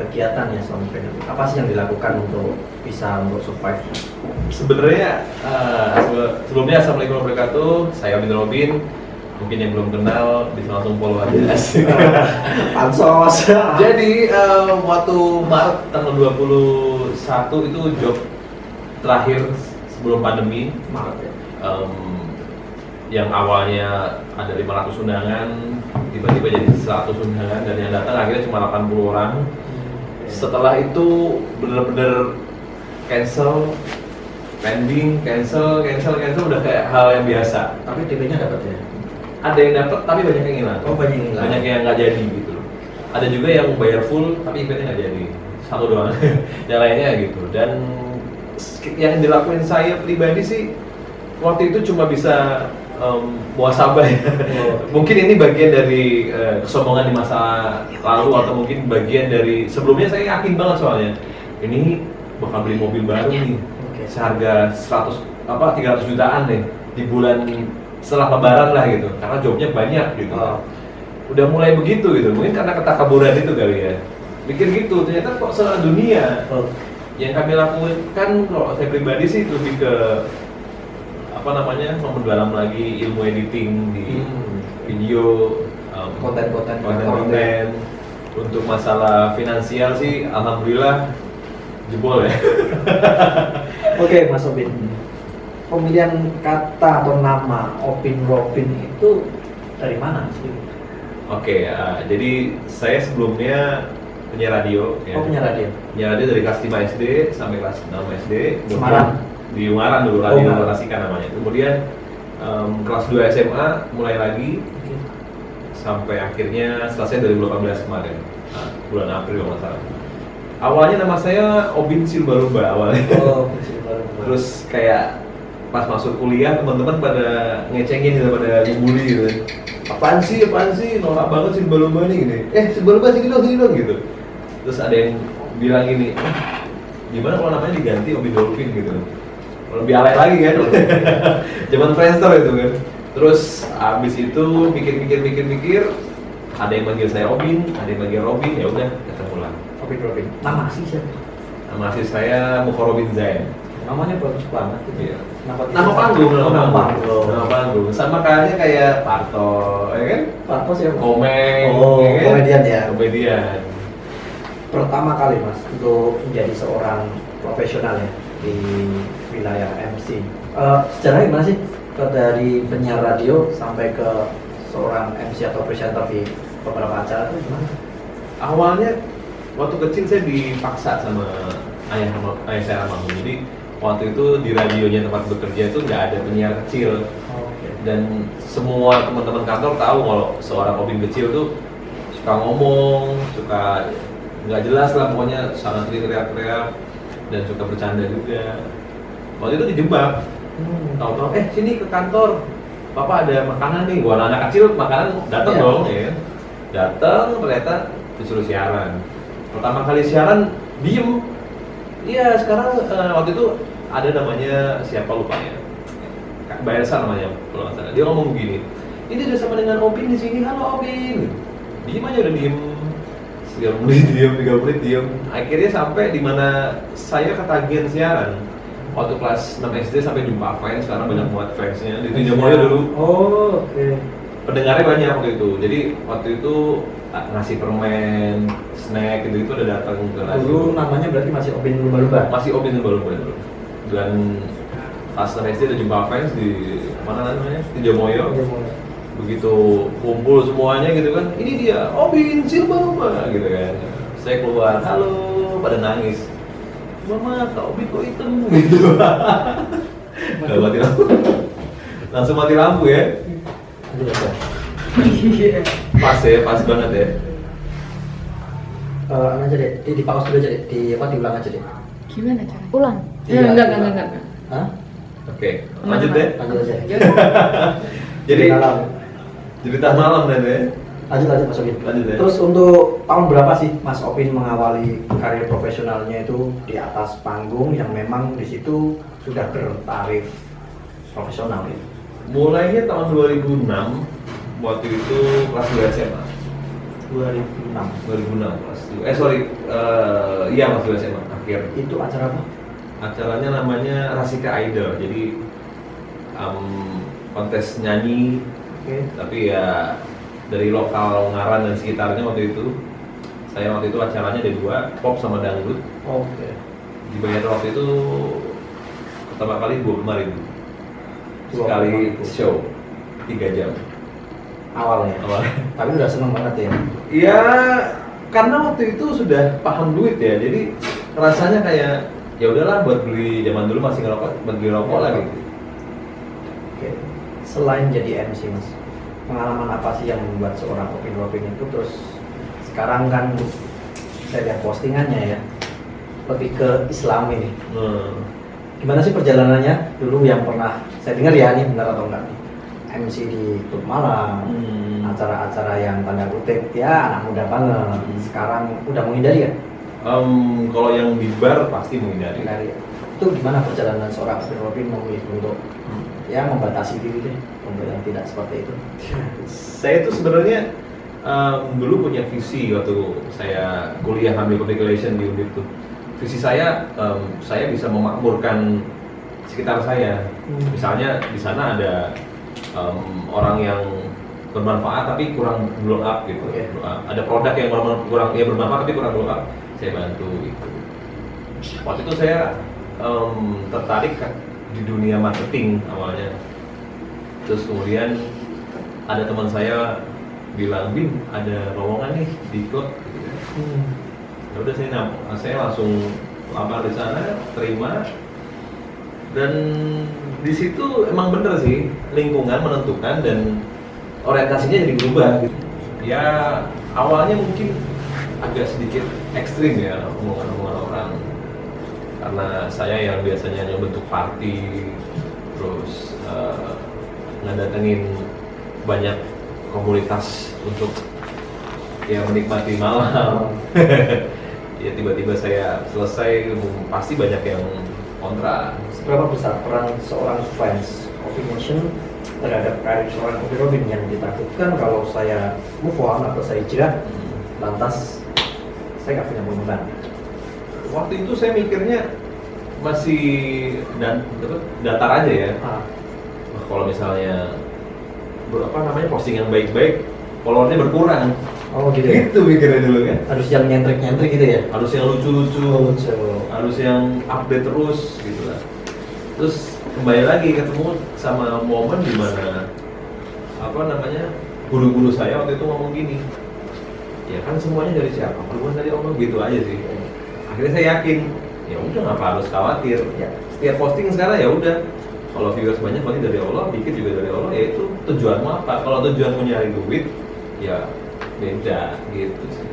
kegiatan ya selama pandemi? Apa sih yang dilakukan untuk bisa survive? Sebenarnya sebelumnya assalamualaikum warahmatullahi wabarakatuh. Saya Bin Robin. Mungkin yang belum kenal bisa langsung follow aja. Pansos. Jadi waktu Maret tanggal 21 itu job terakhir sebelum pandemi. Maret ya. Yang awalnya ada 500 undangan, tiba-tiba jadi 100 undangan dan yang datang akhirnya cuma 80 orang. Setelah itu bener-bener cancel, pending, cancel udah kayak hal yang biasa. Tapi DP-nya dapat ya? Ada yang dapat tapi banyak yang hilang. Oh, banyak yang hilang. Banyak yang nggak jadi gitu loh. Ada juga yang bayar full tapi eventnya nggak jadi. Satu doang. Yang lainnya gitu. Dan yang dilakuin saya pribadi sih waktu itu cuma bisa muasabah ya. Mungkin ini bagian dari kesombongan di masa lalu atau mungkin bagian dari sebelumnya saya yakin banget soalnya ini bakal beli mobil baru nih. Seharga 300 jutaan nih di bulan setelah lebaran lah gitu. Karena jobnya banyak gitu. Udah mulai begitu gitu. Mungkin karena ketakaburan itu kali ya. Mikir gitu, ternyata kok sedunia. Yang kami lakukan kalau saya pribadi sih lebih ke memperdalam lagi ilmu editing di video, konten untuk masalah finansial sih alhamdulillah jebol ya. Oke, Mas Obin, pemilihan kata atau nama Obin Robin itu dari mana sih? Oke, jadi saya sebelumnya penyiar radio ya. Penyiar radio? Penyiar radio dari kelas 5 SD sampai kelas 6 SD Semarang? Di Ungaran dulu, radio Narasikan namanya. Kemudian kelas 2 SMA mulai lagi sampai akhirnya selesai 2018 kemarin, bulan April kalau nggak salah. Awalnya nama saya Obin Silbalumba awalnya. Terus kayak pas masuk kuliah teman-teman pada ngecengin gitu, pada ngebully gitu. Apaan sih, norak banget Silbalumba nih gini. Silbalumba sini dong gitu. Terus ada yang bilang gini, gimana kalau namanya diganti Obin Dolphin gitu. Lebih alay lagi kan. Zaman Friendster itu kan. Terus abis itu mikir, ada yang manggil saya Obin, ada yang manggil Robin, ya udah ketemu lah. Obin Robin. Nama asli siapa? Nama asli saya Mukharobin Zain. Namanya bagus banget. Iya. Nama panggung. Nama panggung. Sama kayaknya kayak Parto, ya kan? Parto siapa? Komeng. Oh, ya kan? komedian ya. Komedian. Pertama kali Mas untuk menjadi seorang profesional ya di wilayah MC. Sejarahnya gimana sih dari penyiar radio sampai ke seorang MC atau presenter di beberapa acara itu gimana? Awalnya waktu kecil saya dipaksa sama ayah saya almarhum. Jadi waktu itu di radionya tempat bekerja itu nggak ada penyiar kecil. Dan semua teman-teman kantor tahu kalau seorang Obin kecil tuh suka ngomong, suka nggak jelas lah pokoknya, sangat teriak-teriak dan suka bercanda juga. Waktu itu dijebak, tahu-tahu sini ke kantor, Bapak ada makanan nih. Gua anak kecil makanan datang dong ya. Datang ternyata disuruh siaran. Pertama kali siaran diem. Iya, sekarang waktu itu ada namanya siapa lupa ya. Kak Bayelsa namanya kalau nggak salah. Dia ngomong begini, ini udah sama dengan Obin di sini, halo Obin. Diem aja udah diem. 3 menit diem. Akhirnya sampai di mana saya ketagihan siaran. Waktu kelas 6 SD sampai jumpa fans, karena banyak muat fansnya di Tinjamaya dulu. Pendengarnya banyak waktu itu. Jadi waktu itu ngasih permen, snack gitu udah datang ke radio. Dulu namanya berarti masih Obin Lumba-Lumba? Masih Obin Lumba-Lumba dulu. Dan pas 6 SD ada jumpa fans di mana namanya? Tinjamaya. Begitu kumpul semuanya gitu kan, ini dia Obin Silbalumba gitu kan. Saya keluar, halo, pada nangis. Mama, Kak Obin kok hitam gitu. Nggak mati lampu. Langsung mati lampu ya. Pas banget ya. Aja deh, di pause dulu aja deh, diulang aja deh. Gimana cara? Ulang? Enggak. Hah? Oke, lanjut deh. Lanjut aja. Jadi cerita malam dan ya. Lanjut Mas Obin. Lanjut ya. Terus untuk tahun berapa sih Mas Obin mengawali karir profesionalnya itu di atas panggung yang memang di situ sudah bertarif profesional gitu? Mulainya tahun 2006, waktu itu kelas 2 SMA. 2006. 2006 kelas 2. Iya kelas 2 SMA akhir. Itu acara apa? Acaranya namanya Rasika Idol. Jadi kontes nyanyi, Oke. tapi ya dari lokal Ngaran dan sekitarnya waktu itu. Saya waktu itu acaranya ada 2, pop sama dangdut. Oke. Dibayar waktu itu pertama kali 25.000 sekali 25.000. show 3 jam Awalnya. awalnya. Tapi udah seneng banget ya. Ya karena waktu itu sudah paham duit ya, jadi rasanya kayak ya udahlah buat beli, zaman dulu masih ngerokok, buat beli rokok lah gitu. Oke. Selain jadi MC Mas, pengalaman apa sih yang membuat seorang Opin Robin itu terus sekarang kan saya lihat postingannya ya lebih ke Islam ini. Gimana sih perjalanannya dulu yang pernah saya dengar ya, ini benar atau enggak nih? MC di klub malam, acara-acara yang tanda kutip ya anak muda banget. Sekarang udah menghindari ya? Kalau yang di bar pasti menghindari. Menghindari ya. Itu gimana perjalanan seorang Opin Robin memilih untuk ya membatasi diri deh untuk yang tidak seperti itu? Saya itu sebenarnya dulu punya visi waktu saya kuliah ambil public relation di UNIF tuh. Visi saya bisa memakmurkan sekitar saya. Misalnya di sana ada orang yang bermanfaat tapi kurang blow up gitu. Oke. Blow up. Ada produk yang kurang ya bermanfaat tapi kurang blow up, saya bantu gitu. Waktu itu saya tertarik di dunia marketing awalnya. Terus kemudian ada teman saya bilang, "Bim, ada lowongan nih di klub." Gitu ya. Ya udah saya langsung lamar di sana, terima. Dan di situ emang bener sih, lingkungan menentukan dan orientasinya jadi berubah gitu. Ya awalnya mungkin agak sedikit ekstrim ya omongan-omongan orang, karena saya yang biasanya ngebentuk party, terus ngedatengin banyak komunitas untuk ya menikmati malam. Ya tiba-tiba saya selesai, pasti banyak yang kontra. Seberapa besar peran seorang fans Opin Nation terhadap karir seorang Opin Robin yang ditakutkan kalau saya move on atau saya hijrah, lantas saya nggak punya beban? Waktu itu saya mikirnya masih datar aja ya. Kalau misalnya posting yang baik-baik, followernya berkurang. Oh gitu ya? Itu mikirnya dulu kan. Harus yang nyentrik-nyentrik gitu ya? Harus yang lucu-lucu, Lucu. harus yang update terus gitu lah. Terus kembali lagi ketemu sama momen dimana guru-guru saya waktu itu ngomong gini, ya kan semuanya dari siapa? Peluang dari Allah, gitu aja sih. Akhirnya saya yakin, ya udah nggak harus khawatir. Ya. Setiap posting sekarang ya udah, kalau viewers banyak berarti dari Allah, dikit juga dari Allah. Ya itu tujuanmu apa? Kalau tujuanmu nyari duit, ya beda gitu sih.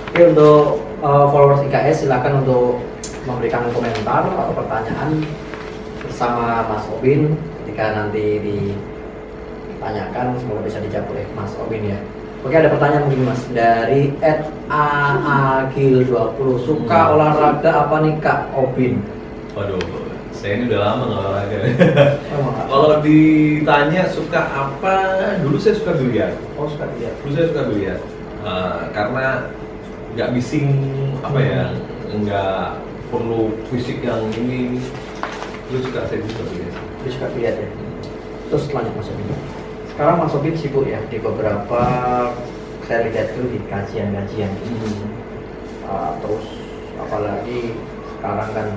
Oke, untuk followers IKS silakan untuk memberikan komentar atau pertanyaan bersama Mas Opin ketika nanti ditanyakan, semoga bisa dijawab oleh Mas Opin ya. Oke, ada pertanyaan mungkin Mas dari @aagil20, suka olahraga apa nih Kak Opin? Waduh, saya ini udah lama nggak olahraga. Oh, Kalau ditanya suka apa, dulu saya suka biliar. oh suka dia. Dulu saya suka biliar karena nggak bising nggak perlu fisik yang ini. Dulu saya suka biliar. Dia suka lihat ya. Terus lanjut Mas Opin. Sekarang Mas Opin sibuk ya di beberapa, saya lihat dulu di kajian-kajian. Terus apalagi sekarang kan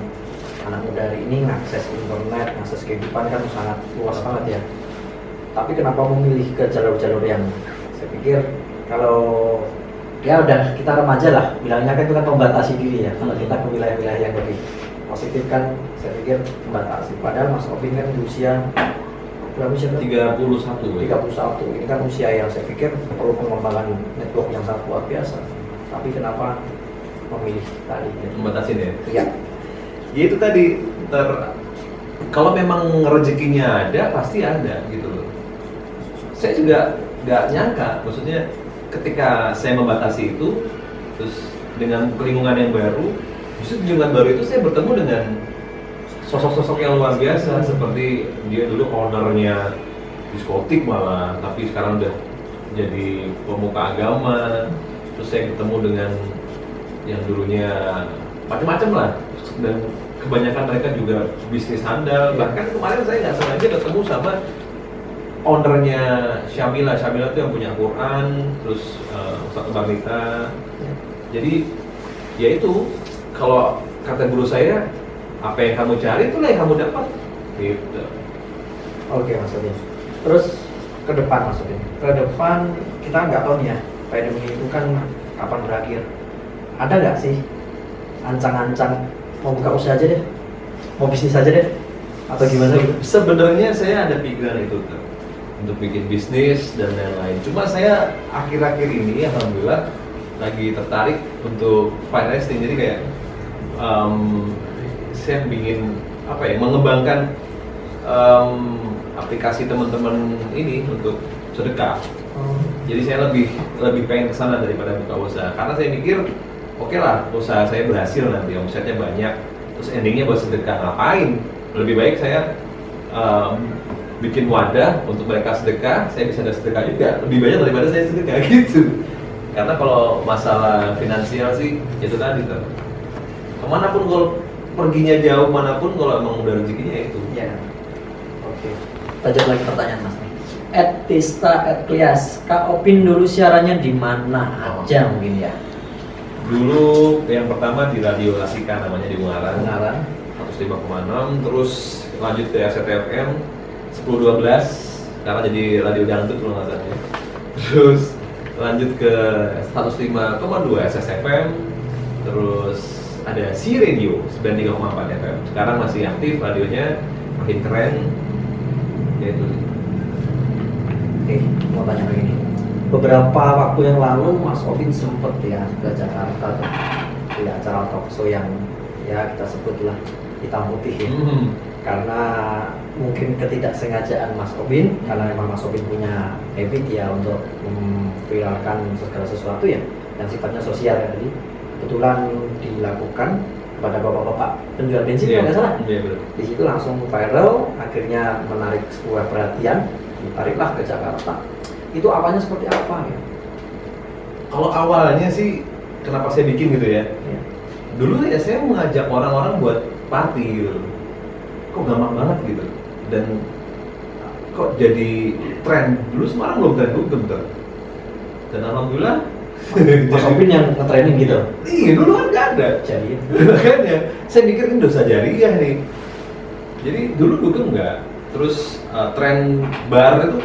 anak muda hari ini ngakses internet, ngakses kehidupan kan sangat luas banget ya. Tapi kenapa memilih ke jalur-jalur yang saya pikir kalau ya udah kita remaja lah, bilangnya kan itu kan membatasi diri ya. Kalau kita ke wilayah-wilayah yang lebih positif kan saya pikir membatasi. Padahal Mas Opin kan di usia berapa usia? 31. 31. Ini kan usia yang saya pikir perlu pengembangan network yang sangat luar biasa. Tapi kenapa memilih tadi? Membatasin ya? Iya. Ya itu tadi, kalau memang rezekinya ada, pasti ada gitu loh. Saya juga nggak nyangka, maksudnya ketika saya membatasi itu, terus dengan lingkungan yang baru, justru di lingkungan baru itu saya bertemu dengan sosok-sosok yang luar biasa, seperti dia dulu ownernya diskotik malah, tapi sekarang udah jadi pemuka agama, terus saya ketemu dengan yang dulunya macam-macam lah, dan kebanyakan mereka juga bisnis handal. Bahkan kemarin saya nggak sengaja ketemu sama ownernya Syamila itu yang punya Quran, terus Ustadz Barnita. Jadi ya itu, kalau kata guru saya, apa yang kamu cari itulah yang kamu dapat gitu. Oke Mas Obin. Terus ke depan Mas Obin, ke depan kita nggak tahu nih ya, pandemi itu kan kapan berakhir. Ada nggak sih ancang-ancang mau buka usaha aja deh, mau bisnis aja deh, atau gimana gitu? Sebenarnya saya ada pikiran itu tuh, untuk bikin bisnis dan lain-lain. Cuma saya akhir-akhir ini alhamdulillah lagi tertarik untuk financing. Jadi kayak saya ingin apa ya, mengembangkan aplikasi teman-teman ini untuk sedekah. Jadi saya lebih pengen kesana daripada buka usaha, karena saya mikir oke lah, usaha saya berhasil nanti, omsetnya banyak, terus endingnya buat sedekah, ngapain? Lebih baik saya bikin wadah untuk mereka sedekah, saya bisa ada sedekah juga, lebih banyak daripada saya sedekah gitu. Karena kalau masalah finansial sih itu tadi tuh, kemanapun kalau perginya jauh manapun, kalau emang udah rezekinya itu. Iya. Oke. Lanjut lagi pertanyaan Mas nih. @tista@klias, Kak Opin dulu siarannya di mana aja mungkin ya? Dulu yang pertama di Radio Rasika, namanya di Ungaran. Ungaran 105,6, terus lanjut ke RCTI-FM 1012 karena jadi radio dangdut kalau nggak salah ya. Terus lanjut ke 105,2 SSFM, terus ada Si Radio 93,4 FM. Sekarang masih aktif radionya, makin keren. Ya itu. Oke, mau tanya lagi nih. Beberapa waktu yang lalu Mas Opin sempet ya ke Jakarta tuh, di acara talk show yang ya kita sebutlah hitam putih ya. Karena mungkin ketidaksengajaan Mas Opin, karena memang Mas Opin punya habit ya untuk memviralkan segala sesuatu ya, yang sifatnya sosial ya. Jadi kebetulan dilakukan kepada bapak-bapak penjual bensin kalau nggak salah. Di situ langsung viral, akhirnya menarik sebuah perhatian, ditariklah ke Jakarta. Itu awalnya seperti apa ya? Kalau awalnya sih kenapa saya bikin gitu ya? Dulu ya saya mengajak orang-orang buat party gitu. Kok gampang banget gitu. Dan kok jadi tren. Dulu Semarang belum tren dugem tuh. Dan alhamdulillah Mas Opin yang nge-training gitu? Iya, dulu kan nggak ada. Jadi Makanya saya pikir ini dosa jariah nih. Jadi dulu dugem nggak. Terus tren bar itu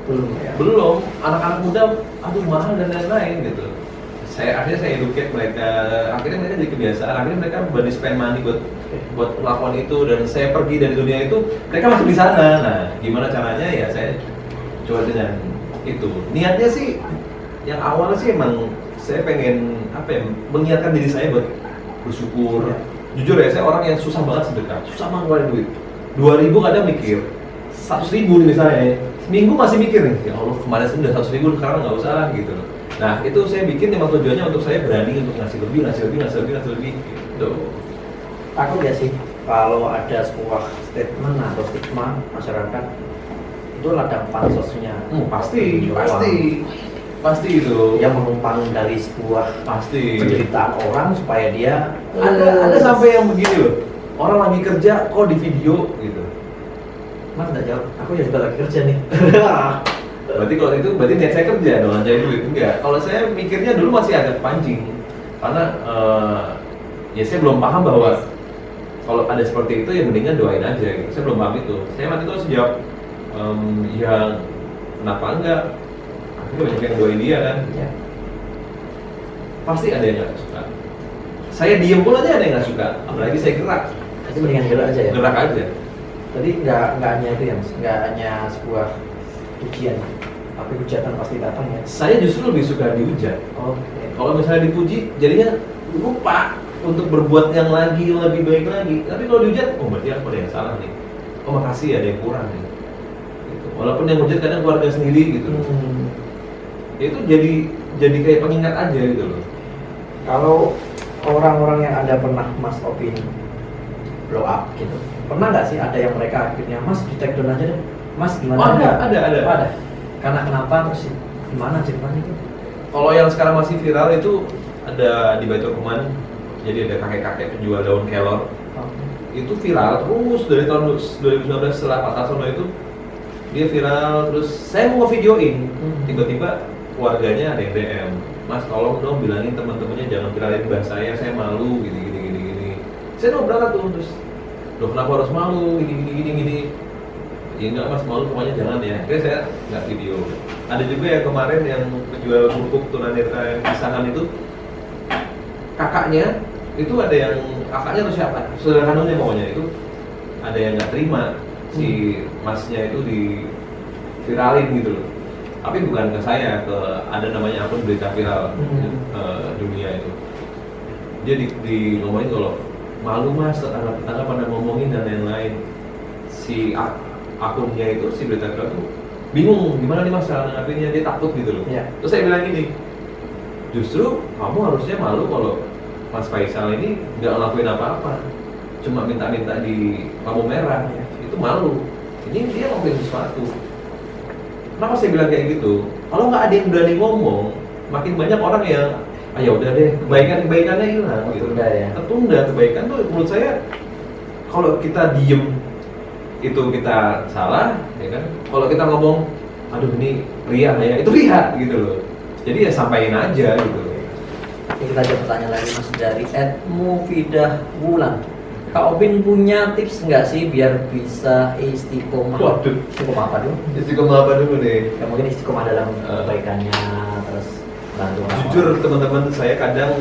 belum ya? belum. Anak-anak muda aduh mahal dan lain-lain gitu. Akhirnya saya educate mereka, akhirnya mereka jadi kebiasaan, akhirnya mereka berani spend money buat melakukan itu, dan saya pergi dari dunia itu, mereka masuk di sana. Nah, gimana caranya ya saya coba dengan itu. Niatnya sih yang awal sih emang saya pengen apa ya, mengingatkan diri saya buat bersyukur. Jujur ya, saya orang yang susah banget sedekah, susah banget ngeluarin duit. 2.000 kadang mikir, 100.000 nih misalnya, seminggu masih mikir nih, ya Allah kemarin saya udah 100.000, sekarang nggak usah lah gitu. Nah itu saya bikin memang tujuannya untuk saya berani untuk ngasih lebih gitu. Takut ya sih kalau ada sebuah statement atau stigma masyarakat itu ladang pansosnya. Pasti itu. Yang menumpang dari sebuah penderitaan orang supaya dia ada sampai yang begini loh. Orang lagi kerja kok di video gitu. Mas nggak jawab, aku ya juga lagi kerja nih. Berarti kalau itu berarti niat saya kerja dong, cari duit. Enggak. Kalau saya mikirnya dulu masih agak pancing. Karena ya saya belum paham bahwa kalau ada seperti itu ya mendingan doain aja gitu. Saya belum paham itu. Saya waktu itu sejak ya kenapa enggak? Akhirnya banyak yang doain dia kan. Ya. Pasti ada yang nggak suka. Saya diem pun aja ada yang nggak suka. Apalagi saya gerak. Jadi mendingan gerak aja ya. Gerak aja. Jadi nggak hanya itu ya, Mas. Nggak hanya sebuah pujian, tapi hujatan pasti datang ya. Saya justru lebih suka dihujat. Oke. Kalau misalnya dipuji, jadinya lupa untuk berbuat yang lebih baik lagi. Tapi kalau dihujat, oh berarti aku ada yang salah nih. Oh makasih ada yang kurang nih. Gitu. Walaupun yang hujat kadang keluarga sendiri gitu. Itu jadi kayak pengingat aja gitu loh. Kalau orang-orang yang Anda pernah Mas Opin blow up gitu, pernah nggak sih ada yang mereka akhirnya Mas di take down aja deh, Mas gimana? Oh, ada. Karena kenapa terus Gimana ceritanya itu? Kalau yang sekarang masih viral itu ada di Baitur Rahman, jadi ada kakek-kakek penjual daun kelor. Itu viral terus dari tahun 2019 setelah Pak Tarsono itu dia viral terus saya mau videoin tiba-tiba keluarganya ada yang DM, Mas tolong dong bilangin teman-temannya jangan viralin mbah saya malu gini. Saya mau berangkat tuh terus loh kenapa harus malu gini. Ya enggak Mas malu pokoknya jangan ya. Akhirnya saya nggak video. Ada juga yang kemarin yang penjual kerupuk tunanetra yang pasangan itu kakaknya itu ada yang kakaknya atau siapa saudara kandungnya pokoknya itu ada yang nggak terima si masnya itu di viralin gitu loh, tapi bukan ke saya, ke ada namanya akun berita viral dunia itu dia di ngomongin kalau malu Mas tetangga pada ngomongin dan lain-lain. Si akunnya itu si berita viral tuh bingung gimana nih Mas cara nanggapinnya, dia takut gitu loh. Terus saya bilang gini, justru kamu harusnya malu kalau Mas Faisal ini nggak ngelakuin apa-apa, cuma minta-minta di lampu merah, itu malu. Ini dia ngelakuin sesuatu. Kenapa saya bilang kayak gitu? Kalau nggak ada yang berani ngomong, makin banyak orang yang, ya udah deh, kebaikannya hilang. Tertunda ya. Tertunda kebaikan tuh menurut saya, kalau kita diem itu kita salah, ya kan? Kalau kita ngomong, aduh ini ria ya, itu ria gitu loh. Jadi ya sampaikan aja gitu. Ini kita ada pertanyaan lagi Mas dari Mufidah Wulan. Kak Opin punya tips nggak sih biar bisa istiqomah? Waduh. Istiqomah apa dulu? Istiqomah apa dulu nih? Ya mungkin istiqomah dalam kebaikannya, terus bantu orang. Jujur teman-teman saya kadang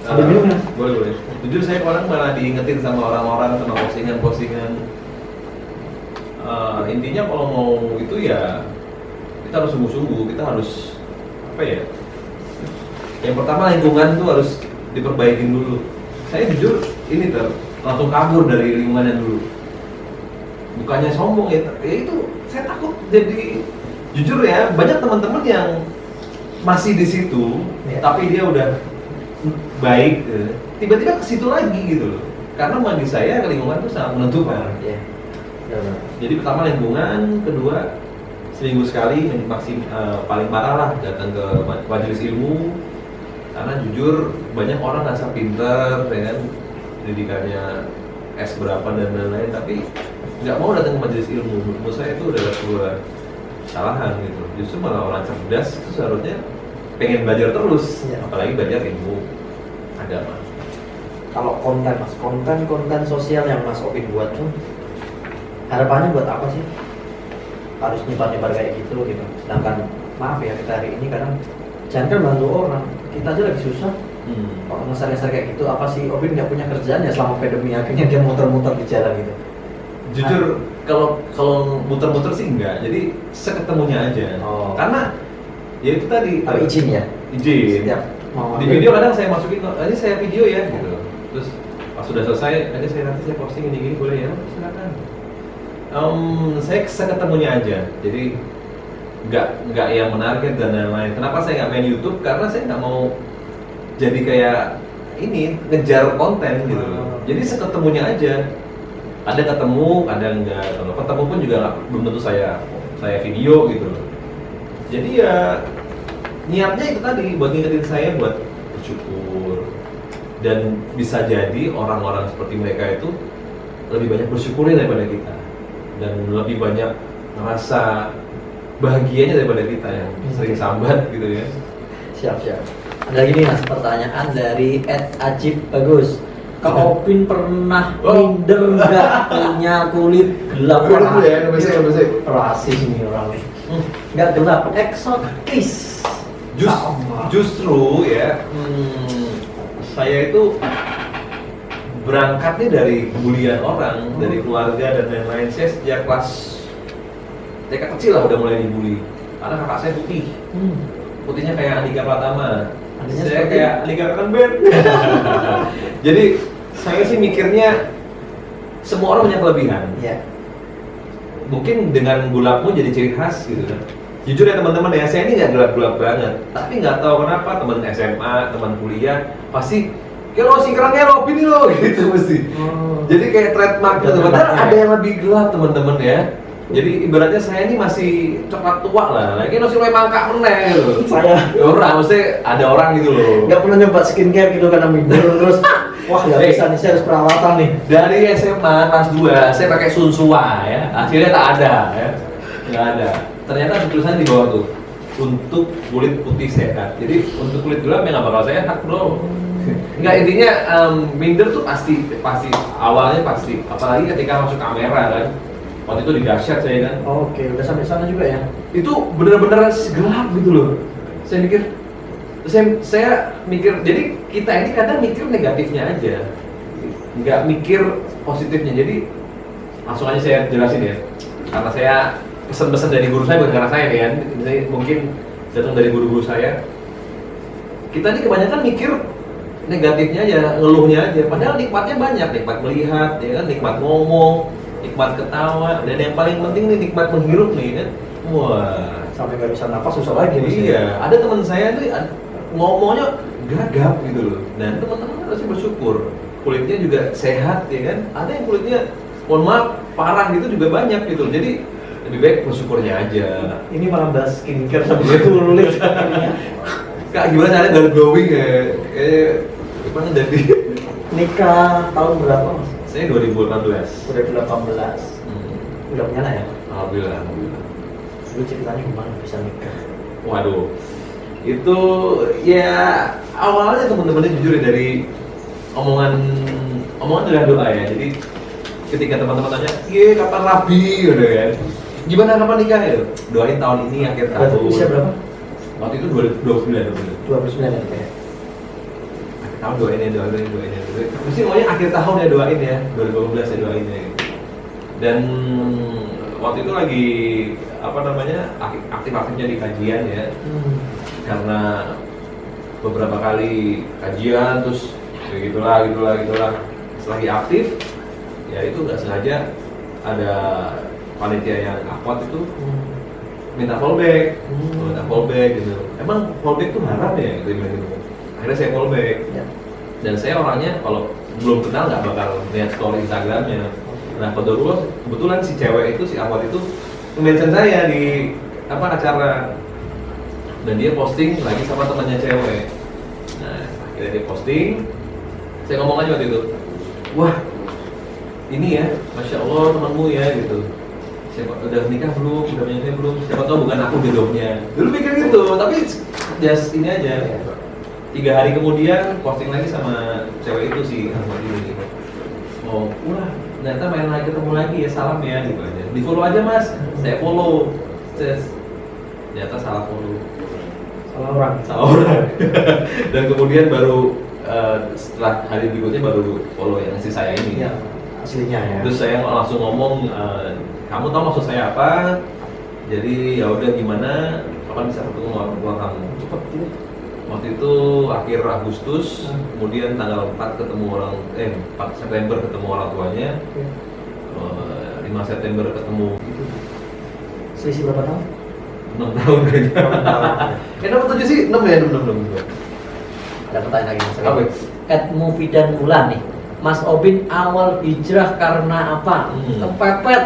Sambil minum ya? boleh. Jujur saya orang malah diingetin sama orang-orang sama postingan. Intinya kalau mau itu ya kita harus sungguh-sungguh, kita harus apa ya? Yang pertama lingkungan tuh harus diperbaikin dulu. Saya jujur ini langsung kabur dari lingkungannya dulu. Bukannya sombong ya itu saya takut jadi jujur ya banyak teman-teman yang masih di situ tapi dia udah baik tiba-tiba ke situ lagi gitu loh. Karena bagi saya lingkungan itu sangat menentukan. Jadi pertama lingkungan, kedua seminggu sekali paling parah lah datang ke majelis ilmu. Karena jujur banyak orang ngerasa pinter, ya kan, pendidikannya S berapa dan lain-lain, tapi nggak mau datang ke majelis ilmu. Menurut saya itu adalah sebuah kesalahan gitu. Justru malah orang cerdas itu seharusnya pengen belajar terus, apalagi belajar ilmu agama. Kalau konten sosial yang Mas Opin buat tuh harapannya buat apa sih? Harus nyebar kayak gitu. Sedangkan maaf ya kita hari ini kadang jangan bantu orang, kita aja lagi susah. Kalau ngeser-ngeser kayak gitu, apa sih Opin nggak punya kerjaan ya selama pandemi, akhirnya dia muter-muter di jalan gitu. Jujur kalau muter-muter sih enggak, jadi seketemunya aja. Karena ya itu tadi. Tapi izin ya? Izin. Di video kadang saya masukin, ini saya video ya gitu. Terus pas sudah selesai, nanti saya posting ini boleh ya, silakan. Saya seketemunya aja, jadi nggak yang menarget dan lain-lain. Kenapa saya nggak main YouTube? Karena saya nggak mau jadi kayak ini ngejar konten gitu. Jadi seketemunya aja. Ada ketemu, ada enggak. Kalau ketemu pun juga belum tentu saya video gitu. Jadi ya niatnya itu tadi buat ngingetin saya buat bersyukur. Dan bisa jadi orang-orang seperti mereka itu lebih banyak bersyukurin daripada kita. Dan lebih banyak ngerasa bahagianya daripada kita yang sering sambat gitu ya. Siap. Ada lagi nih Mas pertanyaan dari @ajib bagus. Kak Opin pernah minder nggak punya kulit gelap? Rasis ini orang nih. Nggak gelap, eksotis. Justru ya, saya itu berangkatnya dari bulian orang, dari keluarga dan lain-lain. Saya sejak kelas TK kecil lah udah mulai dibully. Karena kakak saya putih, putihnya kayak Andika Pratama. Saya kayak Andika Pratama. Jadi saya sih mikirnya semua orang punya kelebihan. Mungkin dengan gelapmu jadi ciri khas gitu kan. Jujur ya teman-teman ya, saya ini nggak gelap-gelap banget. Tapi nggak tahu kenapa teman SMA, teman kuliah pasti kalau si kerangnya Opin lo gitu mesti. Jadi kayak trademark gitu. Padahal ada yang lebih gelap teman-teman ya. Jadi ibaratnya saya ini masih coklat tua lah, lagi masih mulai mangkak meneh loh. Saya Ya orang, maksudnya ada orang gitu loh. nggak pernah nyoba skincare gitu karena minder terus wah nggak bisa nih, saya harus perawatan nih. Dari SMA kelas 2 saya pakai Sunsua ya, akhirnya tak ada ya, nggak ada. Ternyata ada tulisan di bawah tuh untuk kulit putih sehat. Jadi untuk kulit gelap ya nggak bakal sehat bro. Nggak, intinya minder tuh pasti awalnya pasti, apalagi ketika masuk kamera kan. Waktu itu di dahsyat saya kan. Oke, udah sampai sana juga ya. Itu bener-bener gelap gitu loh. Saya mikir, jadi kita ini kadang mikir negatifnya aja, nggak mikir positifnya. Jadi langsung aja saya jelasin ya, karena saya pesan-pesan dari guru saya, bukan karena saya nih ya, misalnya mungkin datang dari guru-guru saya. Kita ini kebanyakan mikir negatifnya aja, ngeluhnya aja, padahal nikmatnya banyak, nikmat melihat, ya kan, nikmat ngomong, nikmat ketawa, dan yang paling penting nih nikmat menghirup nih kan. Wah, Sampai nggak bisa nafas susah lagi. iya, ada teman saya tuh ngomongnya gagap gitu loh. Dan teman-teman harusnya bersyukur, kulitnya juga sehat ya kan. Ada yang kulitnya, mohon maaf, parah gitu juga banyak gitu. Jadi lebih baik bersyukurnya aja. Ini malah bahas skincare sampai kulit. Kak, gimana caranya dari glowing ya? Gimana dari? Nikah tahun berapa mas? Saya 2018. Udah 18. Udah punya anak ya? Alhamdulillah. Lu ceritanya gimana bisa nikah? Waduh, itu ya awalnya teman-temannya jujur ya, dari omongan adalah doa ya. Jadi ketika teman-teman tanya, iya kapan rabi gitu kan? Gimana kapan nikah ya? Doain tahun ini akhir Berarti tahun. usia berapa? Waktu itu 29. 29 ya nikah ya? Akhir tahun doain ya. Mesti maunya akhir tahun ya doain ya, 2012 ya doain ya. Dan waktu itu lagi aktif-aktifnya di kajian ya. Karena beberapa kali kajian terus kayak gitulah. Setelah aktif ya itu nggak sengaja ada panitia yang akwat itu minta fallback gitu. Emang fallback tuh haram ya gitu. Akhirnya saya fallback Ya. dan saya orangnya kalau belum kenal nggak bakal lihat story Instagramnya. Nah kebetulan si cewek itu, si akwat itu mention saya di acara, dan dia posting lagi sama temannya cewek. Nah akhirnya dia posting, saya ngomong aja waktu itu, wah ini ya, masya Allah temanmu ya gitu. Siapa udah nikah belum, udah punya belum? Siapa tahu bukan aku jodohnya. Dulu mikir gitu, tapi just ini aja. 3 hari kemudian posting lagi sama cewek itu si Ahmad ini. Oh, wah ternyata main lagi, ketemu lagi ya, salam ya gitu aja. Di follow aja mas, saya follow. Ternyata salah follow. Salah orang. Dan kemudian baru setelah hari berikutnya baru follow yang si saya ini. Ya, aslinya ya. Terus saya langsung ngomong, kamu tahu maksud saya apa? Jadi ya udah gimana, kapan bisa ketemu orang tua kamu? Cepet gitu. Waktu itu akhir Agustus, kemudian tanggal 4 September ketemu orang tuanya, 5 September ketemu. Selisih berapa tahun? 6 tahun kayaknya. 6 tahun. Kenapa 7 sih? 6 ya? 6. Ada pertanyaan lagi mas. Apa? Mufidan Mulan nih. Mas Obin awal hijrah karena apa? Kepepet.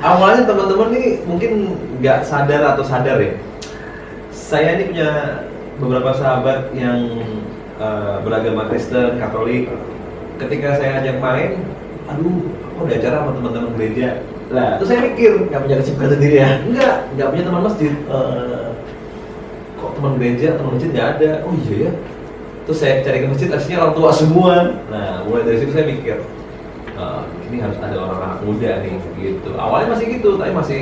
Awalnya teman-teman nih mungkin nggak sadar atau sadar ya. Saya ini punya beberapa sahabat yang beragama Kristen, Katolik. Ketika saya ajak main, aduh, aku udah acara sama teman-teman gereja. Lah, terus saya mikir, Nggak punya kesibukan sendiri ya? nggak punya teman masjid. Kok teman gereja, teman masjid nggak ada? Oh iya ya. Terus saya cari ke masjid, aslinya orang tua semua. Nah, mulai dari situ saya mikir, ini harus ada orang-orang muda nih, gitu. Awalnya masih gitu, tapi masih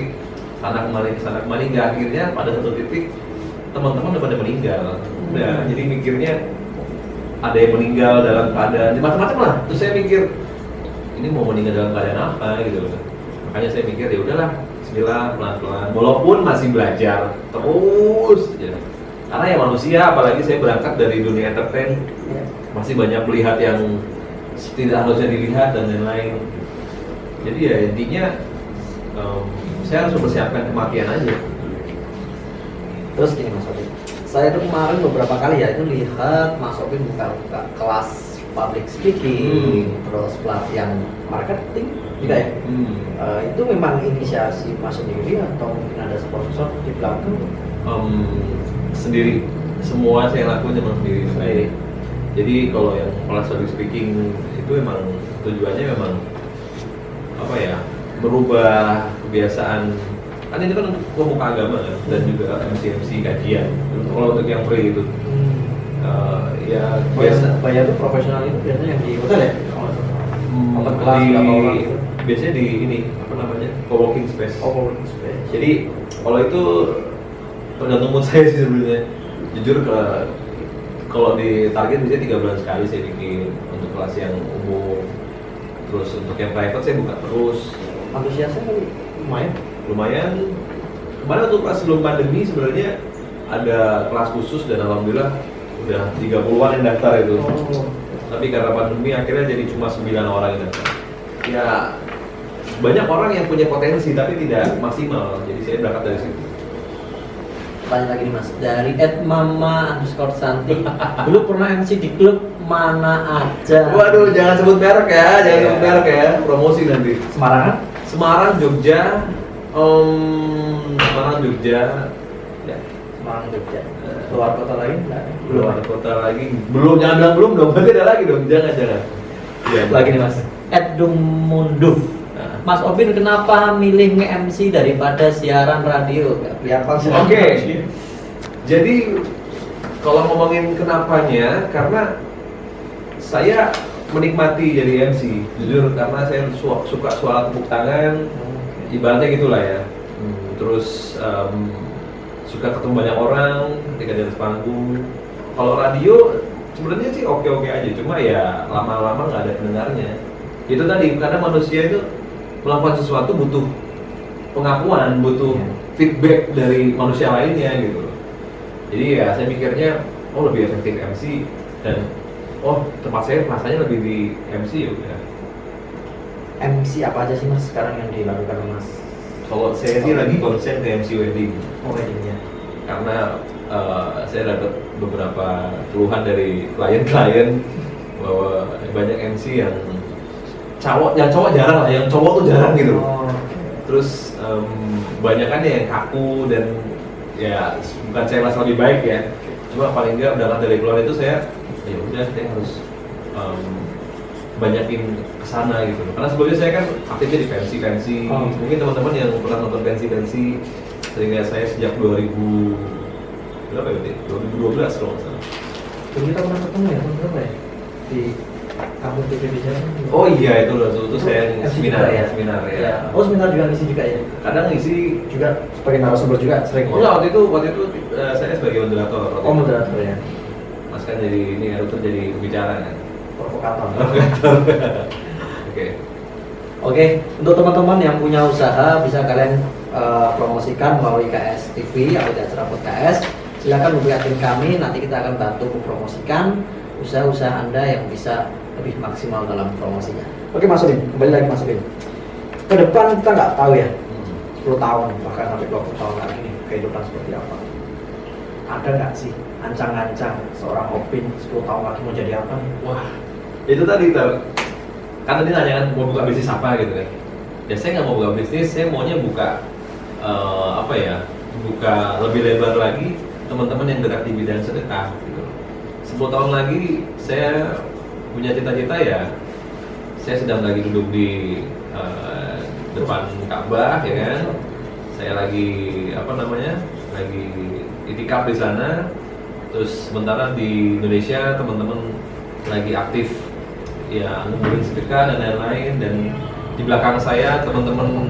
sana kemari, nggak, akhirnya pada satu titik teman-teman udah pada meninggal. Udah, jadi mikirnya ada yang meninggal dalam keadaan macam-macam lah. Terus saya mikir, ini mau meninggal dalam keadaan apa gitu loh. Makanya saya mikir ya udahlah, bismillah, pelan-pelan. Walaupun masih belajar terus ya. Karena ya manusia, apalagi saya berangkat dari dunia entertain, masih banyak melihat yang tidak harusnya dilihat dan lain-lain. Jadi ya intinya saya harus mempersiapkan kematian aja. Terus gini Mas Obin, saya tuh kemarin beberapa kali ya itu lihat Mas Obin buka kelas public speaking, terus pelatihan marketing juga ya. Itu memang inisiasi Mas sendiri atau mungkin ada sponsor di belakang? Sendiri, semua saya lakuin memang sendiri. Jadi kalau yang kelas public speaking itu memang tujuannya memang apa ya, merubah kebiasaan. Kan ini kan pemuka agama kan, dan juga MC kajian. Kalau untuk yang free itu, ya biasa. Bayar itu profesional itu biasanya yang di hotel ya? Open kelas Di, berapa orang gitu? biasanya di ini apa namanya, co-working space. Working space. Jadi kalau itu tergantung mood saya sih sebenarnya. Jujur kalau di target biasanya 3 bulan sekali saya bikin untuk kelas yang umum. Terus untuk yang private saya buka terus. Antusiasnya kan Lumayan. Kemarin waktu pas sebelum pandemi sebenarnya ada kelas khusus dan alhamdulillah udah 30-an yang daftar itu. Tapi karena pandemi akhirnya jadi cuma 9 orang yang daftar. Ya banyak orang yang punya potensi tapi tidak maksimal. Jadi saya berangkat dari situ. Tanya lagi nih Mas, dari @mama_santi dulu pernah MC di klub mana aja? Waduh, jangan sebut merek ya, sebut merek ya, promosi nanti. Semarang, Jogja, Semarang, Jogja, ya. Semarang, Jogja. Luar kota lagi? Luar kota lagi, belum, jangan bilang belum dong, berarti ada lagi dong, jangan. Ya, lagi nih Mas, @dumunduf. Mas Obin kenapa milih nge-MC daripada siaran radio? Oke. Jadi kalau ngomongin kenapanya, karena saya menikmati jadi MC, jujur, karena saya suka suara tepuk tangan, ibaratnya gitulah ya. Terus suka ketemu banyak orang ketika di atas panggung. Kalau radio sebenarnya sih oke aja, cuma ya lama-lama nggak ada pendengarnya. Itu tadi, karena manusia itu melakukan sesuatu butuh pengakuan, butuh feedback dari manusia lainnya gitu. Jadi ya saya mikirnya, lebih efektif MC dan tempat saya rasanya lebih di MC ya udah. MC apa aja sih Mas sekarang yang dilakukan Mas? Kalau saya sih lagi konsen ke MC wedding. Weddingnya. Karena saya dapat beberapa keluhan dari klien-klien bahwa banyak MC yang cowok jarang lah, yang cowok tuh jarang gitu. Terus banyak kan yang kaku dan ya bukan saya merasa lebih baik ya. Cuma paling enggak berangkat dari keluar itu saya harus banyakin kesana gitu. Karena sebelumnya saya kan aktifnya di pensi. Mungkin teman-teman yang pernah nonton pensi, sehingga saya sejak 2012 kalau nggak salah. Jadi kita pernah ketemu ya, berapa ya? Di kampus TV Bicara. Oh iya, itu saya seminar ya. Seminar juga ngisi juga ya. Kadang ngisi juga sebagai narasumber juga sering. Waktu itu saya sebagai moderator. Moderator ya. Mas kan jadi ini harus jadi pembicara kan. Provokator. Oke, untuk teman-teman yang punya usaha bisa kalian promosikan melalui KS TV atau di acara podcast. Silakan hubungi admin kami, nanti kita akan bantu mempromosikan usaha-usaha Anda yang bisa lebih maksimal dalam promosinya. Oke Mas Udin, kembali lagi Mas Udin. Ke depan kita nggak tahu ya, 10 tahun bahkan sampai 20 tahun lagi nih kehidupan seperti apa. Ada nggak sih ancang-ancang seorang Obin 10 tahun lagi mau jadi apa nih? Wah, itu tadi kan tadi nanya kan mau buka bisnis apa gitu kan. Ya saya nggak mau buka bisnis, saya maunya buka buka lebih lebar lagi teman-teman yang gerak di bidang sedekah gitu. 10 tahun lagi saya punya cita-cita ya, saya sedang lagi duduk di depan Ka'bah ya kan. Saya lagi lagi itikaf di sana. Terus sementara di Indonesia teman-teman lagi aktif ya ngumpulin sedekah dan lain-lain, dan di belakang saya teman-teman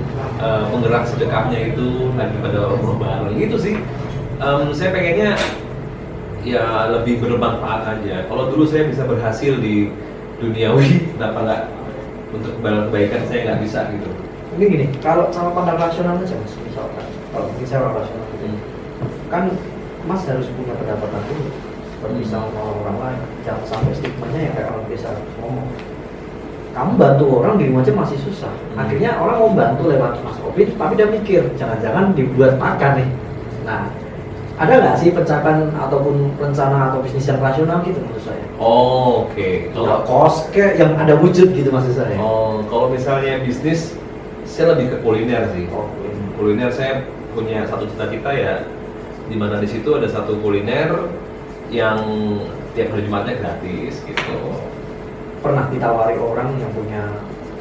penggerak sedekahnya itu lagi pada umroh bareng gitu sih. Saya pengennya ya lebih bermanfaat aja. Kalau dulu saya bisa berhasil di duniawi, kenapa nggak untuk kebaikan saya nggak bisa gitu. Ini gini, kalau sama pandang rasional aja Mas, misalkan kalau mungkin saya orang rasional kan Mas harus punya pendapatan dulu, bisa ngomong orang lain, jangan sampai stigmanya yang kayak orang biasa ngomong. Kamu bantu orang di rumah aja masih susah. Akhirnya orang mau bantu lewat Mas Obin, tapi dia mikir jangan-jangan dibuat makan nih. Nah, ada nggak sih pencapaian ataupun rencana atau bisnis yang rasional gitu menurut saya? Oh, oke. Kalau kos kayak yang ada wujud gitu maksud saya. Oh, kalau misalnya bisnis, saya lebih ke kuliner sih. Oh, Kuliner saya punya satu cita-cita ya, di mana di situ ada satu kuliner yang tiap hari Jumatnya gratis gitu. pernah ditawari orang yang punya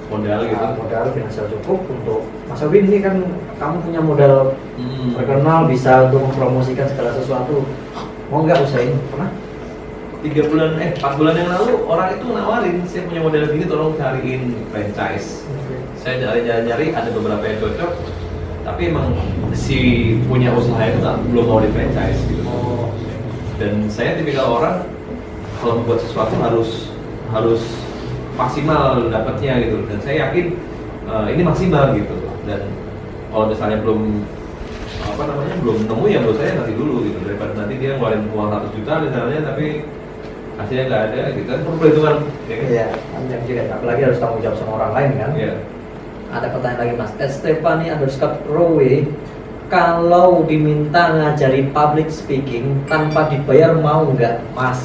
Modal gitu. modal finansial cukup untuk Mas Obin ini kan kamu punya modal Hmm. terkenal bisa untuk mempromosikan segala sesuatu, mau nggak usahain? Pernah? 4 bulan yang lalu orang itu nawarin, saya punya modal gini tolong cariin franchise. Saya nyari ada beberapa yang cocok, tapi emang si punya usaha itu belum mau di franchise gitu. Oh, Dan saya tipikal orang kalau membuat sesuatu harus maksimal dapatnya gitu, dan saya yakin ini maksimal gitu. Dan kalau misalnya belum nemu ya menurut saya nanti dulu gitu, daripada nanti dia ngeluarin uang 100 juta misalnya tapi hasilnya nggak ada gitu kan, perlu perhitungan ya kan? iya, panjang juga. Apalagi harus tanggung jawab sama orang lain kan. Iya. Ada pertanyaan lagi Mas, Stephanie_Rowe, kalau diminta ngajari public speaking tanpa dibayar mau nggak Mas?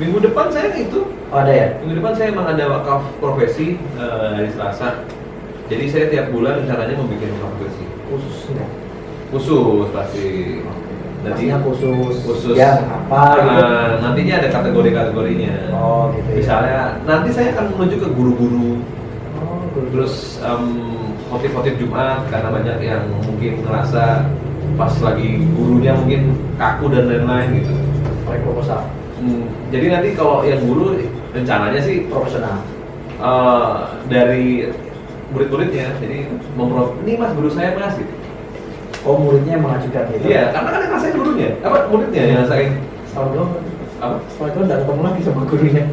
Minggu depan saya itu, Oh, ada ya? minggu depan saya emang ada wakaf profesi hari Selasa. Jadi saya tiap bulan rencananya mau bikin wakaf profesi. Khusus nggak? Khusus pasti. Nantinya khusus khusus ya apa gitu? nantinya ada kategori-kategorinya. Oh gitu ya. Misalnya nanti saya akan menuju ke guru-guru, Oh, gitu. terus khotib-khotib Jumat karena banyak yang mungkin ngerasa pas lagi gurunya mungkin kaku dan lain-lain gitu. Pakai proposal Jadi nanti kalau yang guru rencananya sih profesional. dari murid-muridnya, jadi ini mas guru saya mas gitu. Oh, muridnya yang mengajukan gitu? Iya, karena kan yang ngerasain gurunya, muridnya yang ngerasain. Setahun doang. Apa? Setelah itu nggak ketemu lagi sama gurunya.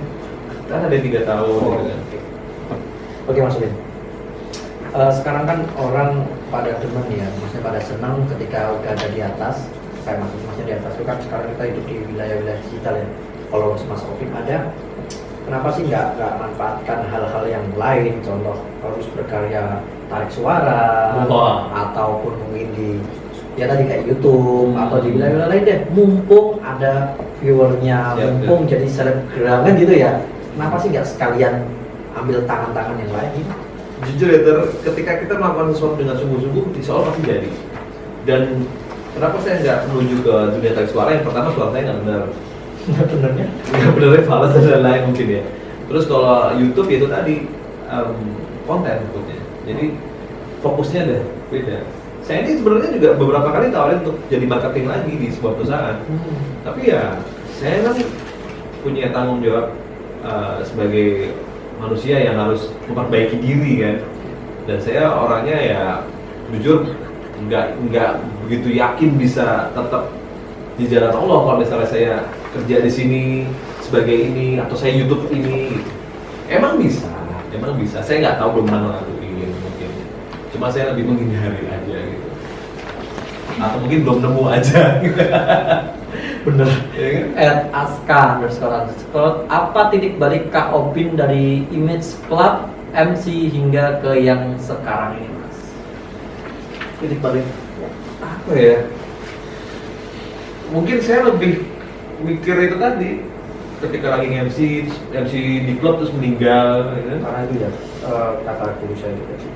Kan ada 3 tahun Oh, gitu kan. Oke Mas Ubin. Sekarang kan orang pada demen ya, maksudnya pada senang ketika udah ada di atas. Kayak maksudnya di atas itu kan sekarang kita hidup di wilayah-wilayah digital ya. Kalau Mas Obin ada, kenapa sih nggak manfaatkan hal-hal yang lain? Contoh harus berkarya tarik suara, Wah. ataupun mungkin di ya tadi kayak YouTube atau di wilayah-wilayah lain deh. Mumpung ada viewernya, Siap, mumpung jadi selebgram kan gitu ya. Kenapa sih nggak sekalian ambil tangan-tangan yang lain gitu? Jujur ya, ketika kita melakukan sesuatu dengan sungguh-sungguh, insya Allah pasti jadi. Dan kenapa saya nggak menuju ke dunia tarik suara? Yang pertama suara saya nggak benar. Nggak benernya? Nggak benernya falas dan lain-lain mungkin ya. Terus kalau YouTube itu tadi konten fokusnya. Jadi fokusnya ada beda. Saya ini sebenarnya juga beberapa kali tawarin untuk jadi marketing lagi di sebuah perusahaan. Tapi ya saya kan punya tanggung jawab sebagai manusia yang harus memperbaiki diri kan. Dan saya orangnya ya jujur nggak begitu yakin bisa tetap di jalan Allah kalau misalnya saya kerja di sini sebagai ini atau saya YouTube ini. Emang bisa. Saya nggak tahu, belum pernah ngelakuin mungkin. Cuma saya lebih menghindari aja gitu. Atau mungkin belum nemu aja. Bener. Ya kan? @aska__, apa titik balik Kak Obin dari Image Club MC hingga ke yang sekarang ini Mas? Titik balik Apa ya? Mungkin saya lebih mikir itu tadi ketika lagi MC di klub terus meninggal ya kan? karena itu ya kata guru saya juga sih,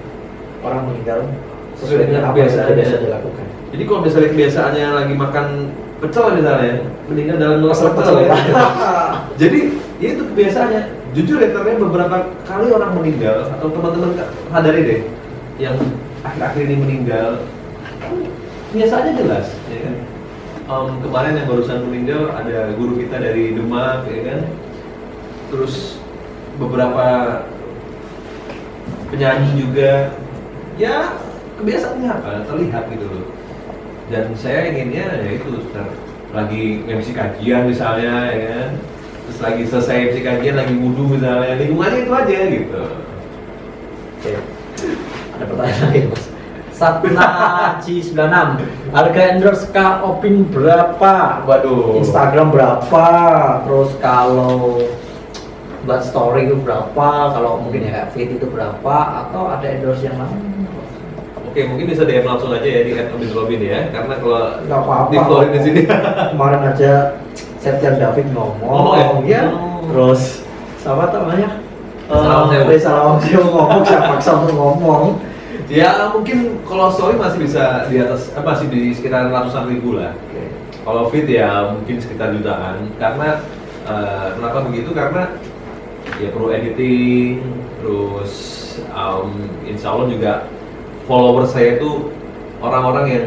orang meninggal Sesuai sesuai dengan dengan apa yang kebiasaannya. biasa dilakukan. Jadi kalau misalnya kebiasaannya lagi makan pecel misalnya, meninggal dalam ngelak Pecel, pecel ya. ya. Jadi ya itu kebiasaannya. Jujur ya, ternyata beberapa kali orang meninggal atau teman-teman sadari deh, yang akhir-akhir ini meninggal, kebiasaannya jelas, ya kan? Kemarin yang barusan meninggal ada guru kita dari Demak, ya kan? Terus beberapa penyanyi juga, ya kebiasaannya apa? Terlihat gitu loh. Dan saya inginnya ya itu lagi MC kajian misalnya, ya kan? Terus lagi selesai MC kajian lagi wudhu misalnya, lingkungannya itu aja gitu. Oke. Ada pertanyaan lagi Mas. Satnaji 96, harga endorse Kak Obin berapa? Waduh. Instagram berapa? Terus kalau buat story itu berapa? Kalau mungkin ya kayak feed itu berapa? Atau ada endorse yang lain? Oke, mungkin bisa DM langsung aja ya di @robin ya, karena kalau Nggak apa-apa. di Florin di sini. Kemarin aja Septian David ngomong, ya? Terus siapa namanya? Sarawang Reza Lawangsewu ngomong, saya paksa untuk ngomong. Ya mungkin kalau story masih bisa di atas, masih di sekitar ratusan ribu lah. Oke. Kalau feed ya mungkin sekitar jutaan. Karena kenapa begitu? Karena ya perlu editing, terus insya Allah juga follower saya itu orang-orang yang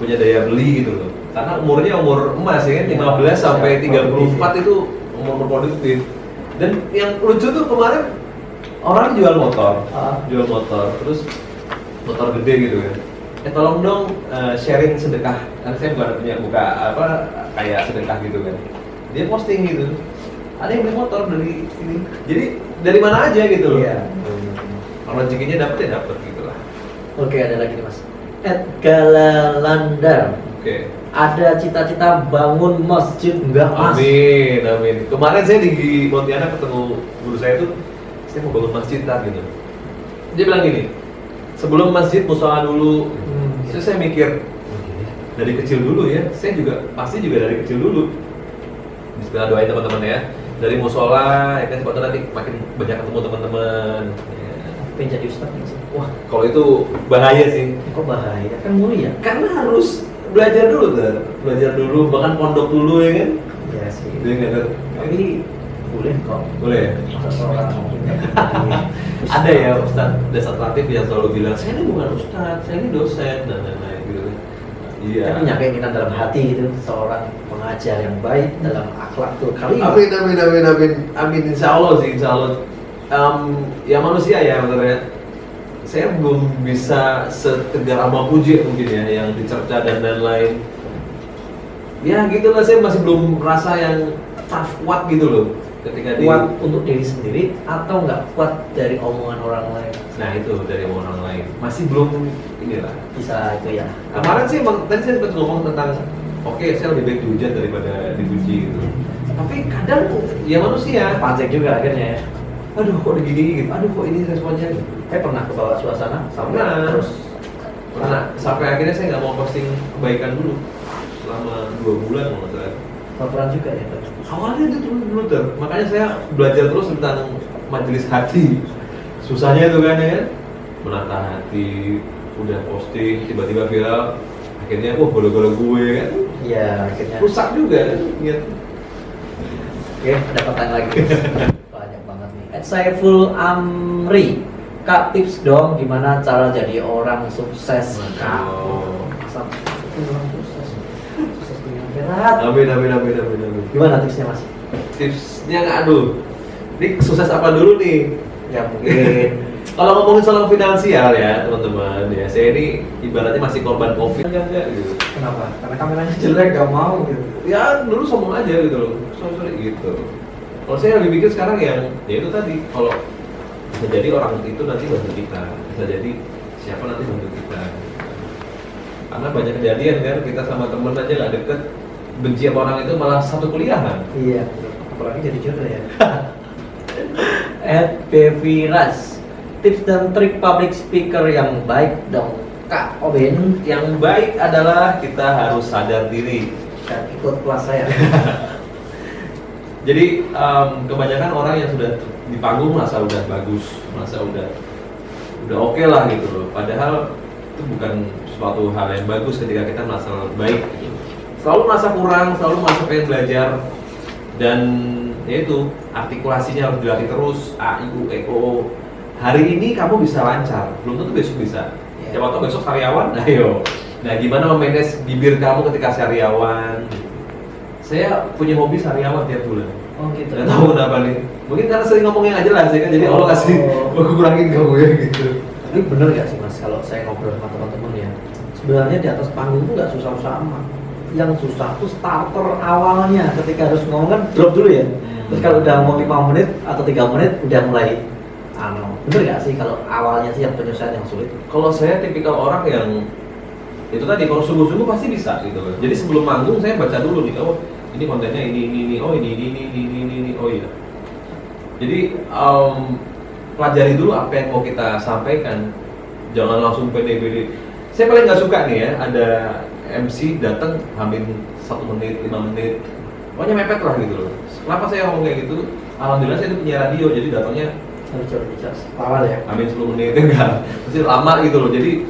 punya daya beli gitu loh. Karena umurnya umur emas ya kan, 15 sampai 34 itu umur produktif. Dan yang lucu tuh kemarin orang jual motor, terus motor gede gitu kan. Tolong dong sharing sedekah. Karena saya punya buka kayak sedekah gitu kan. Dia posting gitu. Ada yang beli motor dari sini. Jadi dari mana aja gitu loh. Iya. Kalau rezekinya dapet ya dapet gitu lah. Oke, ada lagi nih Mas. Galalanda. Oke. Ada cita-cita bangun masjid enggak Mas? Amin, amin. Kemarin saya di Pontianak ketemu guru saya tuh, saya mau bangun masjid gitu. Dia bilang gini, sebelum masjid musola dulu. Terus saya mikir, dari kecil dulu ya. Saya juga pasti juga dari kecil dulu. Bismillah, doain teman-teman ya. Dari musola, ya kan sepatu nanti makin banyak ketemu teman-teman. Ya. Pengen jadi ustadz nggak sih? Wah, kalau itu bahaya sih. Kok bahaya? Kan mulia. Karena harus belajar dulu kan, bahkan pondok dulu ya kan. Iya sih. Dia nggak ada. Tapi boleh kok. Boleh ya? Masa seorang mungkin Ada ya Ustadz demonstratif yang selalu bilang, saya ini bukan Ustadz, saya ini dosen dan lain-lain gitu kan. Iya. Tapi punya keinginan dalam hati gitu, seorang pengajar yang baik dalam akhlakul karimah. Amin. Insya Allah sih, insya Allah. Ya manusia ya sebenarnya. Saya belum bisa setegar Abang Puji mungkin ya, yang dicerca dan lain-lain. Ya gitu lah, saya masih belum merasa yang tough, kuat gitu loh. Ketika Kuat untuk diri sendiri atau nggak kuat dari omongan orang lain? Nah itu dari orang lain. Masih belum inilah. Bisa itu ya. Kemarin sih tadi saya sempat ngomong tentang oke, saya lebih baik dihujat daripada dipuji gitu. Tapi kadang ya manusia. Pancing juga akhirnya ya. Aduh kok begini gitu. Aduh kok ini responnya gitu. Pernah ke bawah suasana sampai Pernah. terus Sampai akhirnya saya nggak mau posting kebaikan dulu selama 2 bulan kalau nggak salah. laporan juga ya. Awalnya itu terus, makanya saya belajar terus tentang majelis hati. Susahnya itu kan ya, menata hati, udah posting tiba-tiba viral, akhirnya gara-gara gue kan. Iya akhirnya. Rusak juga kan, gitu. Oke, ada pertanyaan lagi. Banyak banget nih. Saiful Amri, Kak tips dong gimana cara jadi orang sukses. Kak, masa jadi orang sukses? Sukses dunia akhirat. Amin. Gimana tipsnya Mas? Tipsnya nggak, aduh, ini sukses apa dulu nih? Ya mungkin Kalau ngomongin soal finansial ya teman-teman, ya saya ini ibaratnya masih korban COVID. Enggak gitu. kenapa? Karena kameranya jelek gak mau gitu. Ya dulu sombong aja gitu loh, sorry gitu. Kalau saya lebih pikir sekarang yang ya itu tadi, kalau bisa jadi orang itu nanti bantu kita, bisa jadi siapa nanti bantu kita. Karena banyak kejadian kan, kita sama temen aja nggak deket, benci sama orang itu malah satu kuliahan. Iya, apalagi jadi jodoh ya. @beviras, tips dan trik public speaker yang baik dong Kak Obin. Yang baik adalah kita harus sadar diri. Dan ikut kelas saya. Jadi kebanyakan orang yang sudah di panggung merasa udah bagus, merasa udah oke lah gitu loh. Padahal itu bukan suatu hal yang bagus ketika kita merasa baik gitu. Selalu merasa kurang, selalu merasa pengen belajar, dan ya itu artikulasinya harus dilatih terus, A, I, U, E, O. Hari ini kamu bisa lancar, belum tentu besok bisa. Yeah. Siapa tahu besok sariawan, ayo. Nah gimana memanage bibir kamu ketika sariawan? Saya punya hobi sariawan tiap bulan. Oh gitu. Nggak tahu kenapa nih. Mungkin karena sering ngomongnya nggak jelas ya kan. Jadi Allah kasih, aku kurangin kamu ya gitu. Tapi bener gak sih Mas kalau saya ngobrol sama teman-teman ya, sebenarnya di atas panggung itu nggak susah-susah amat. Yang susah tuh starter awalnya, ketika harus ngomong kan drop dulu ya. Terus kalau udah ngomong 5 menit atau 3 menit udah mulai bener gak sih kalau awalnya sih yang penyelesaian yang sulit? Kalau saya tipikal orang yang itu tadi, kalau sungguh-sungguh pasti bisa gitu loh. Jadi sebelum manggung saya baca dulu nih, oh ini kontennya ini, oh ini, oh iya. Jadi pelajari dulu apa yang mau kita sampaikan, jangan langsung pede-pede. Saya paling nggak suka nih ya, ada MC datang hampir 1 menit, 5 menit, pokoknya mepet lah gitu loh. Kenapa saya ngomong kayak gitu? Alhamdulillah saya itu punya radio, jadi datangnya Harus awal ya. hampir 10 menit enggak, mesti lama gitu loh. Jadi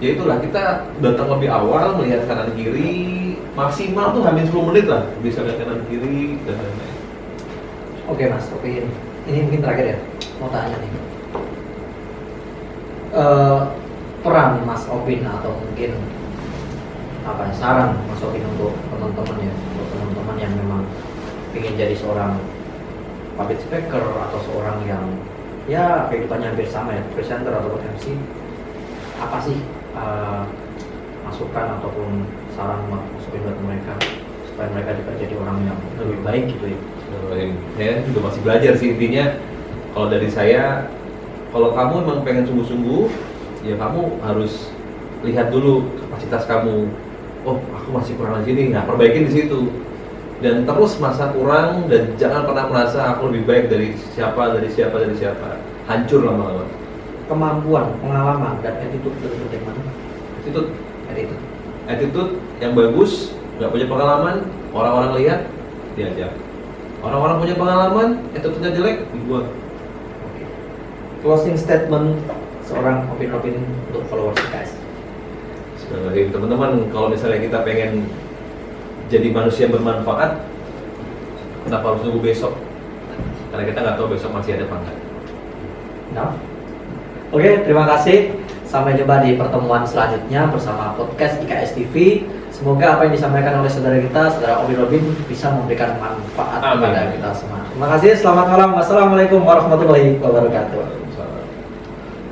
ya itulah, kita datang lebih awal, melihat kanan kiri, maksimal tuh hampir 10 menit lah, bisa lihat kanan kiri dan lain-lain. Oke Mas, oke ini mungkin terakhir ya, mau tanya nih. Peran Mas Opin atau mungkin apa ya, saran Mas Opin untuk teman-teman ya, untuk teman-teman yang memang ingin jadi seorang public speaker atau seorang yang ya kehidupannya hampir sama ya, presenter ataupun MC, apa sih masukan ataupun saran Mas Opin buat mereka supaya mereka juga jadi orang yang lebih baik gitu ya? Saya juga masih belajar sih, intinya kalau dari saya, kalau kamu memang pengen sungguh-sungguh, ya kamu harus lihat dulu kapasitas kamu. Oh, aku masih kurang di sini, nah perbaikin di situ. Dan terus merasa kurang dan jangan pernah merasa aku lebih baik dari siapa. Hancur lama-lama. Kemampuan, pengalaman, dan attitude itu dari mana? Attitude yang bagus, nggak punya pengalaman, orang-orang lihat, diajak. Orang-orang punya pengalaman, attitude-nya jelek, dibuang. Closing statement seorang Opin untuk followers guys. Sebenarnya teman-teman, kalau misalnya kita pengen jadi manusia yang bermanfaat, kenapa harus nunggu besok? Karena kita nggak tahu besok masih ada apa enggak. Nah. Oke, terima kasih. Sampai jumpa di pertemuan selanjutnya bersama podcast IKS TV. Semoga apa yang disampaikan oleh saudara kita, saudara Opin, bisa memberikan manfaat kepada kita semua. Terima kasih, selamat malam. Wassalamualaikum warahmatullahi wabarakatuh.